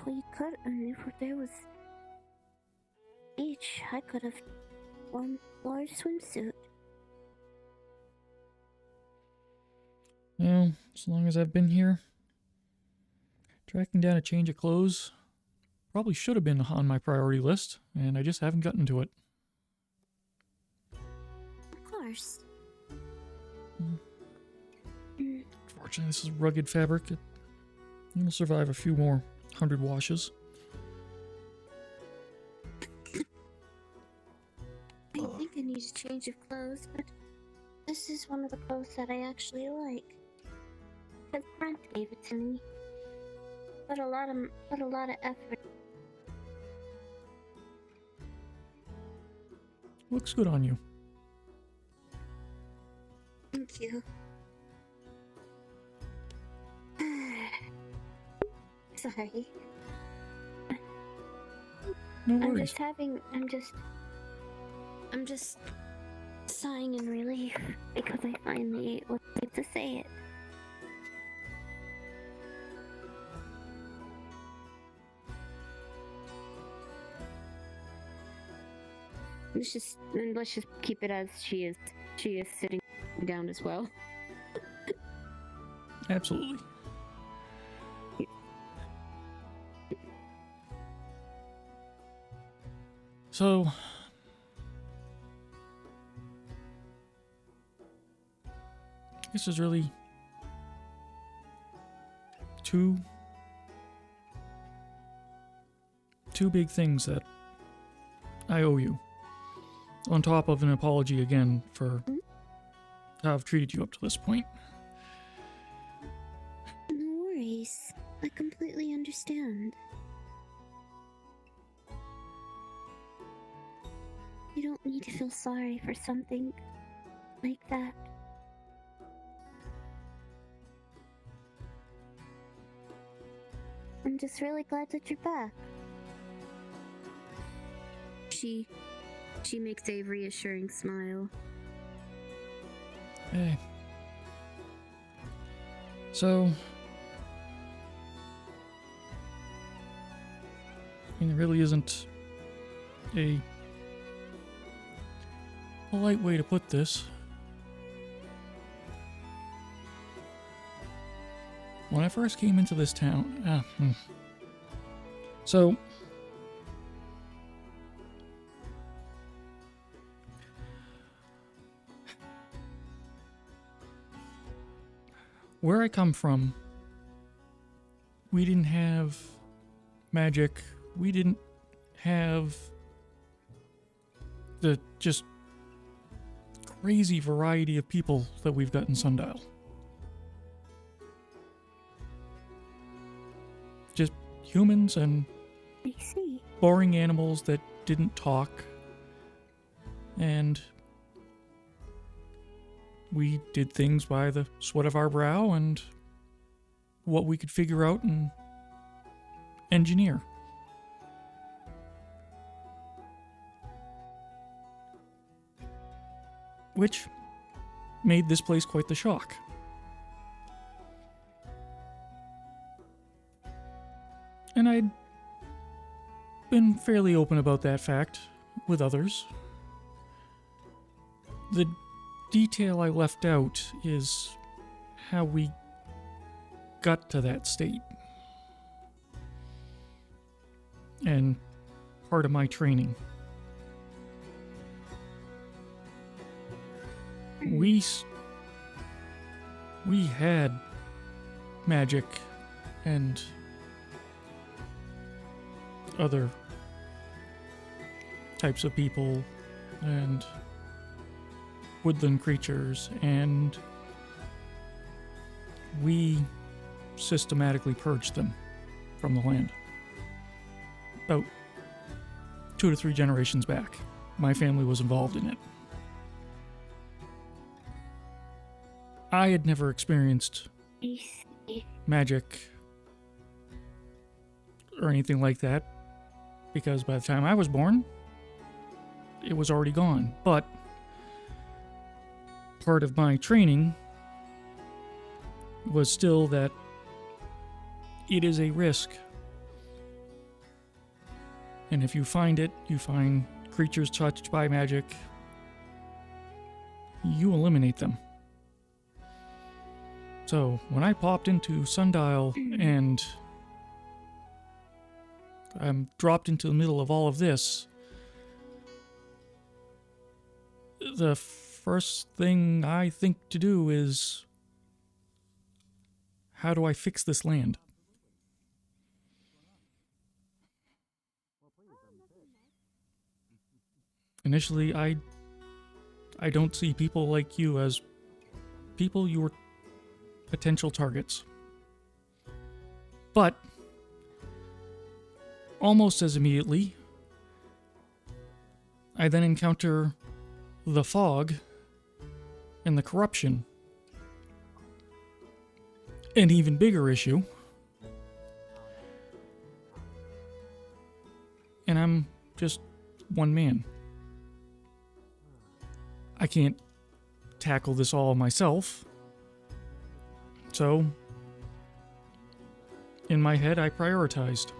we could, and if there was beach, I could have worn Laura's swimsuit. Well, as long as I've been here, tracking down a change of clothes probably should have been on my priority list, and I just haven't gotten to it. Of course. Fortunately, this is rugged fabric. It'll survive a few more 100 washes. I think I need a change of clothes, but this is one of the clothes that I actually like. Because Brent gave it to me. Put a lot of effort. Looks good on you. Thank you. Sorry. No worries. I'm just sighing in relief because I finally was able to say it. Let's just keep it as she is. She is sitting down as well. Absolutely. So, this is really two big things that I owe you. On top of an apology again for how I've treated you up to this point. No worries. I completely understand. You don't need to feel sorry for something like that. I'm just really glad that you're back. She makes a reassuring smile. Hey. So, I mean, there really isn't a polite way to put this. When I first came into this town, so where I come from, we didn't have magic. We didn't have the just crazy variety of people that we've got in Sundial. Just humans and I see. boring animals that didn't talk. And we did things by the sweat of our brow and what we could figure out and engineer. Which made this place quite the shock. And I'd been fairly open about that fact with others. The detail I left out is how we got to that state. And part of my training. We had magic and other types of people and woodland creatures, and we systematically purged them from the land. About 2 to 3 generations back, my family was involved in it. I had never experienced magic or anything like that, because by the time I was born, it was already gone. But part of my training was still that it is a risk And if you find it, you find creatures touched by magic, you eliminate them. So, when I popped into Sundial and I'm dropped into the middle of all of this, the first thing I think to do is, how do I fix this land? Initially, I don't see people like you as people you were potential targets. But almost as immediately, I then encounter the fog and the corruption. An even bigger issue. And I'm just one man. I can't tackle this all myself. So, in my head, I prioritized.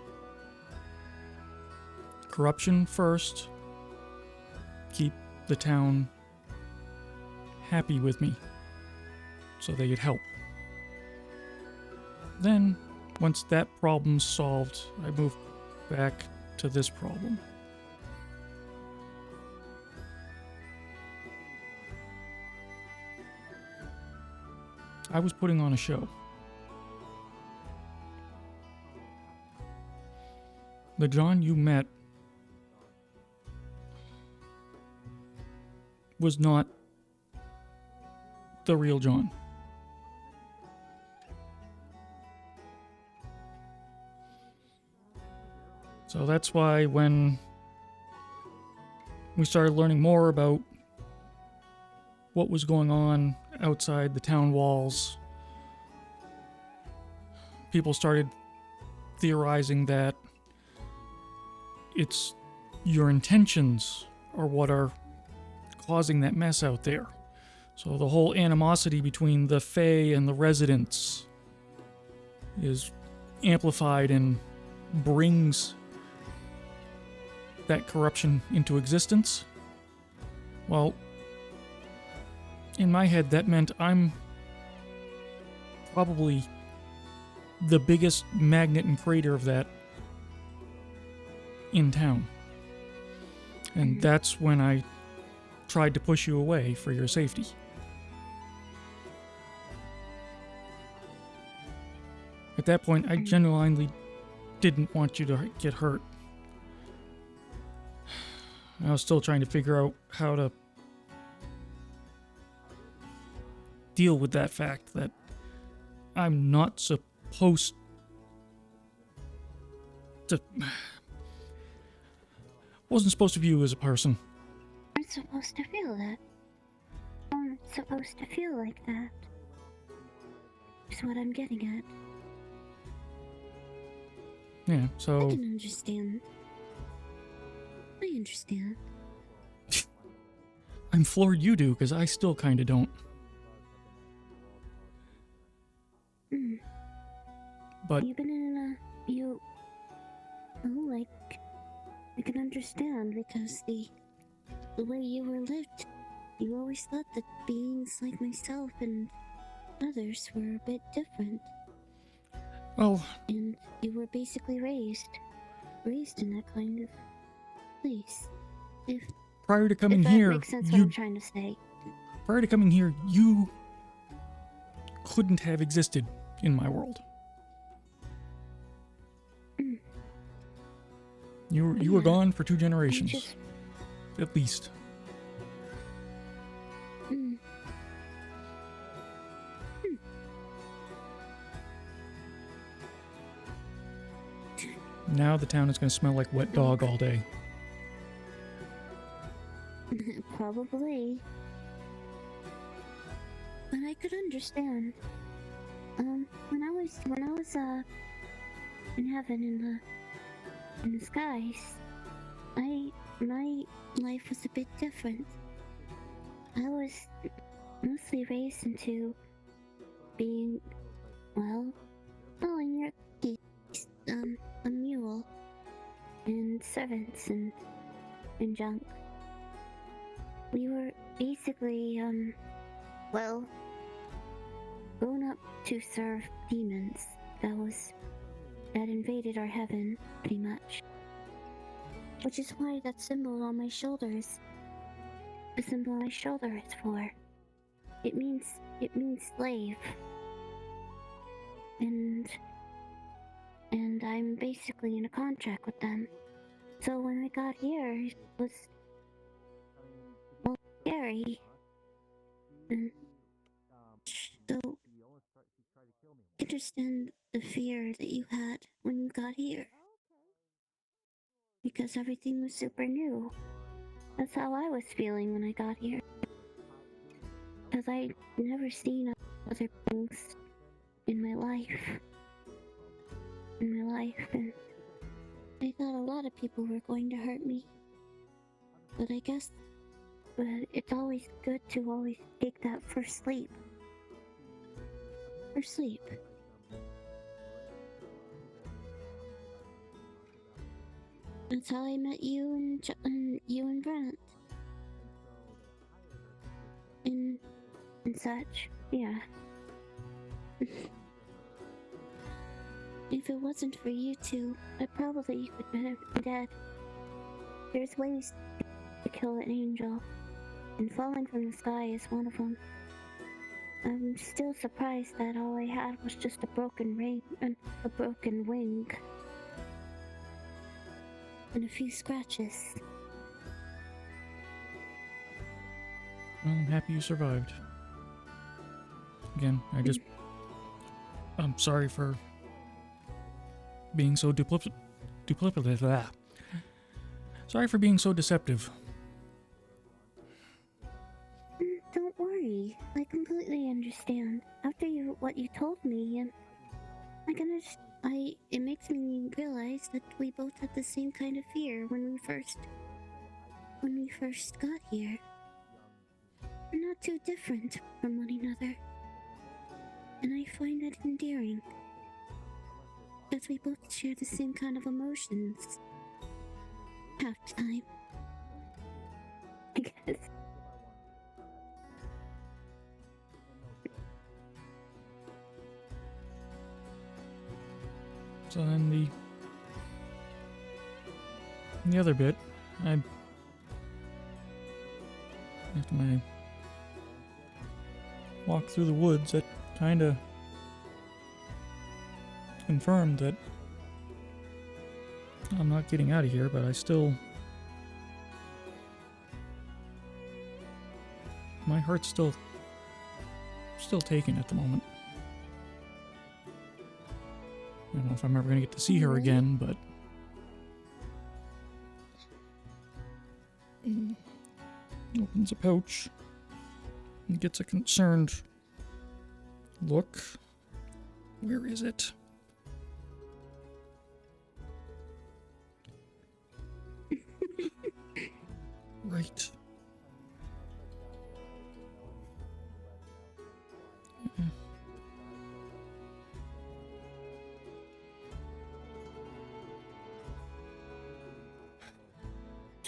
Corruption first. Keep the town happy with me, so they could help. Then, once that problem's solved, I moved back to this problem. I was putting on a show. The John you met was not the real John. So that's why when we started learning more about what was going on outside the town walls, people started theorizing that it's your intentions are what are causing that mess out there. So the whole animosity between the Fae and the residents is amplified and brings that corruption into existence. Well, in my head, that meant I'm probably the biggest magnet and creator of that in town. And that's when I tried to push you away for your safety. At that point, I genuinely didn't want you to get hurt. I was still trying to figure out how to deal with that fact that I'm not supposed to... wasn't supposed to view you as a person. I'm supposed to feel that. I'm supposed to feel like that. Is what I'm getting at. Yeah, I so... can understand. I understand. I'm floored you do, because I still kinda don't. But... You've been in a... You... Oh, like... I can understand, because the way you were lived, you always thought that beings like myself and others were a bit different. Well... And you were basically raised in that kind of place. If prior to coming that here, makes sense what I'm trying to say. Prior to coming here, you couldn't have existed in my world. You were gone for 2 generations. At least. Now the town is going to smell like wet dog all day. Probably. But I could understand. When I was in heaven in the skies, my life was a bit different. I was mostly raised into being, well, in your case, a mule, and servants and junk. We were basically, well, grown up to serve demons that invaded our heaven, pretty much. Which is why that symbol on my shoulder is the symbol on my shoulder is for. It means slave. And I'm basically in a contract with them. So when I got here, it was, well, scary. And so, I understand the fear that you had when you got here. Because everything was super new. That's how I was feeling when I got here. Because I'd never seen other things in my life. And I thought a lot of people were going to hurt me. But I guess it's always good to always take that first leap. First leap. That's how I met you and Brent. And such, yeah. If it wasn't for you two, I probably would have been dead. There's ways to kill an angel, and falling from the sky is one of them. I'm still surprised that all I had was just a broken ring and a broken wing. And a few scratches. Well, I'm happy you survived. Again, I'm sorry for being so duplicative. Sorry for being so deceptive. Don't worry, I completely understand. After what you told me, and it makes me realize that we both had the same kind of fear when we first got here. We're not too different from one another, and I find that endearing. Because we both share the same kind of emotions. Half the time, I guess. So then the other bit, after my walk through the woods, that kind of confirmed that I'm not getting out of here, but I my heart's still taken at the moment. I don't know if I'm ever going to get to see her again, but opens a pouch and gets a concerned look. Where is it? Right.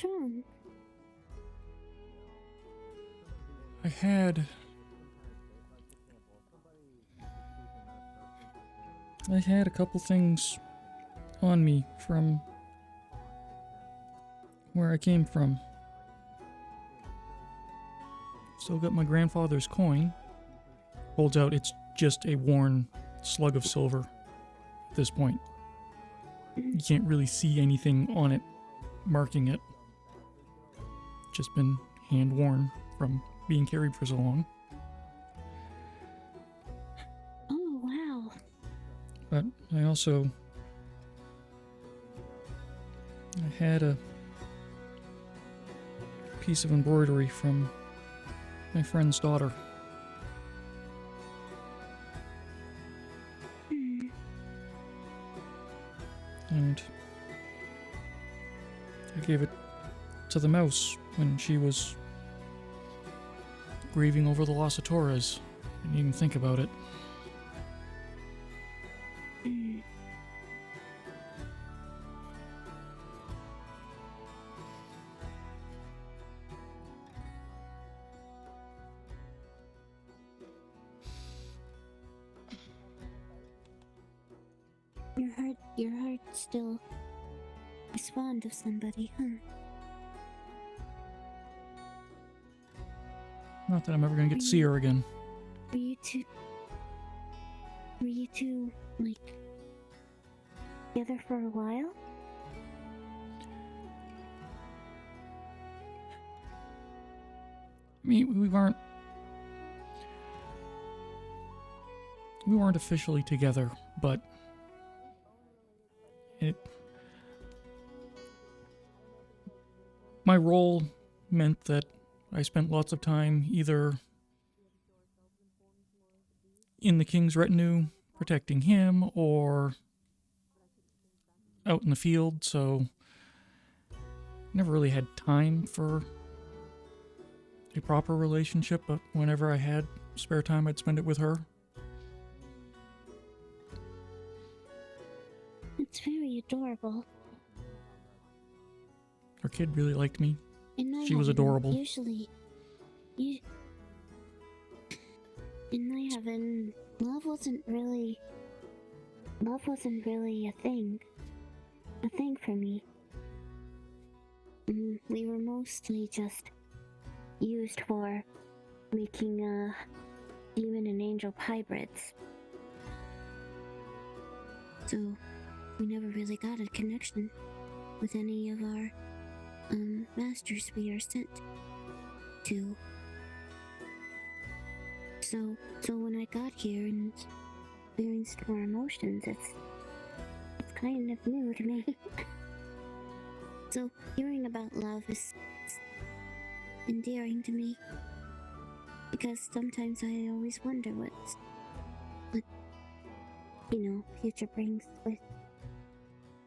Wrong. I had a couple things on me from where I came from. Still got my grandfather's coin. Holds out, it's just a worn slug of silver at this point. You can't really see anything on it marking it. Just been hand worn from being carried for so long. Oh, wow. But I had a piece of embroidery from my friend's daughter. And I gave it to the mouse when she was grieving over the loss of Torres. Didn't even think about it. But your heart still is fond of somebody, huh? Not that I'm ever gonna get to see her again. Were you two... like, together for a while? I mean, we weren't officially together, but my role meant that I spent lots of time either in the king's retinue protecting him or out in the field, so never really had time for a proper relationship, but whenever I had spare time, I'd spend it with her. It's very adorable. Her kid really liked me. In She was adorable. Usually, in my heaven, love wasn't really a thing for me. We were mostly just used for making demon and angel hybrids. So we never really got a connection with any of our masters we are sent to. So when I got here and experienced more emotions, it's kind of new to me. So hearing about love is endearing to me, because sometimes I always wonder what future brings with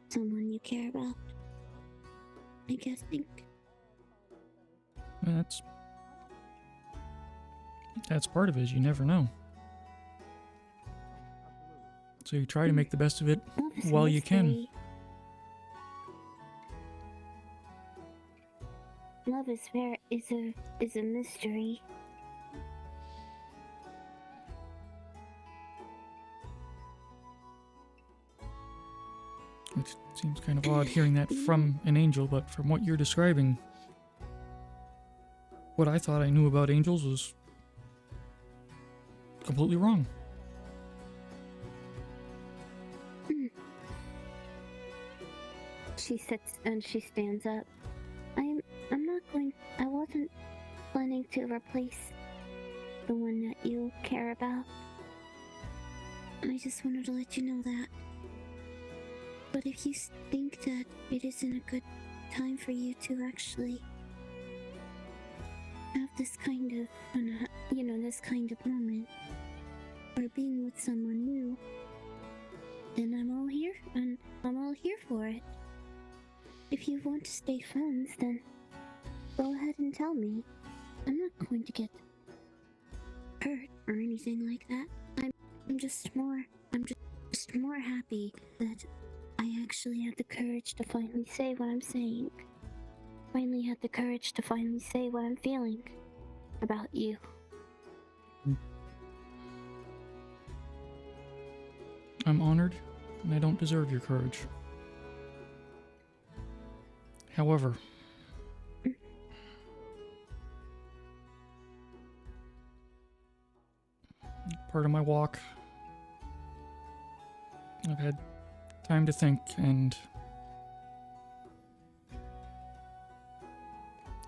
someone you care about. I think that's part of it. You never know. So you try to make the best of it while you can. Love is a mystery. Which seems kind of odd hearing that from an angel, but from what you're describing, what I thought I knew about angels was completely wrong. She sits and she stands up. I wasn't planning to replace the one that you care about. I just wanted to let you know that. But if you think that it isn't a good time for you to actually have this kind of, this kind of moment, or being with someone new, then I'm all here, and I'm all here for it. If you want to stay friends, then go ahead and tell me. I'm not going to get hurt or anything like that. I'm just more happy that I actually had the courage to finally say what I'm saying. Finally had the courage to finally say what I'm feeling about you. I'm honored, and I don't deserve your courage. However, part of my walk, I've had time to think, and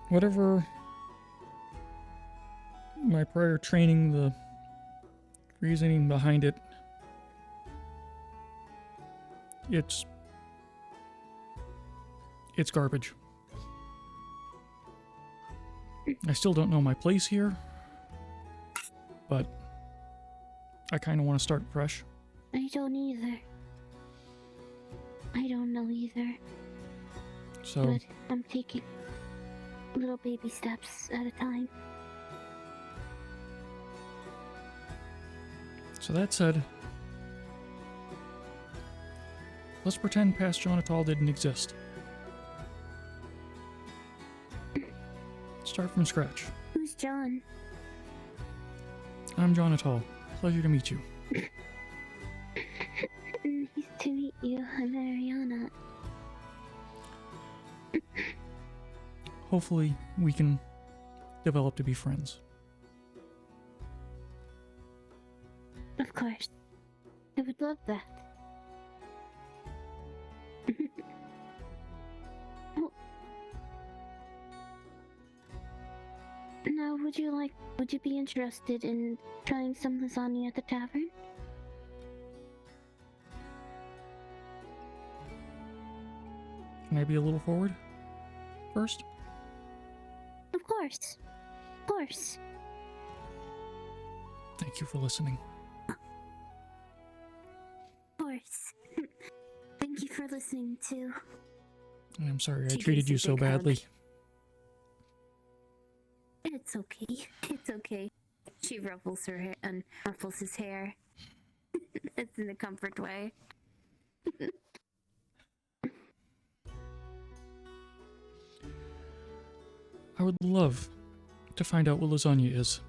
whatever my prior training, the reasoning behind it, it's garbage. I still don't know my place here, but I kind of want to start fresh. I don't either. I don't know either. So, but I'm taking little baby steps at a time. So that said, let's pretend past Johnetal didn't exist. Start from scratch. Who's John? I'm Johnetal. Pleasure to meet you. Nice to meet you. you. I'm Marianna. Hopefully, we can develop to be friends. Of course. I would love that. Oh. Now, would you be interested in trying some lasagna at the tavern? Can I be a little forward first? Of course. Of course. Thank you for listening. Of course. Thank you for listening too. And I'm sorry I She treated gives a you so big hug. badly. It's okay. It's okay. She ruffles her hair and ruffles his hair. It's in a comfort way. I would love to find out what lasagna is.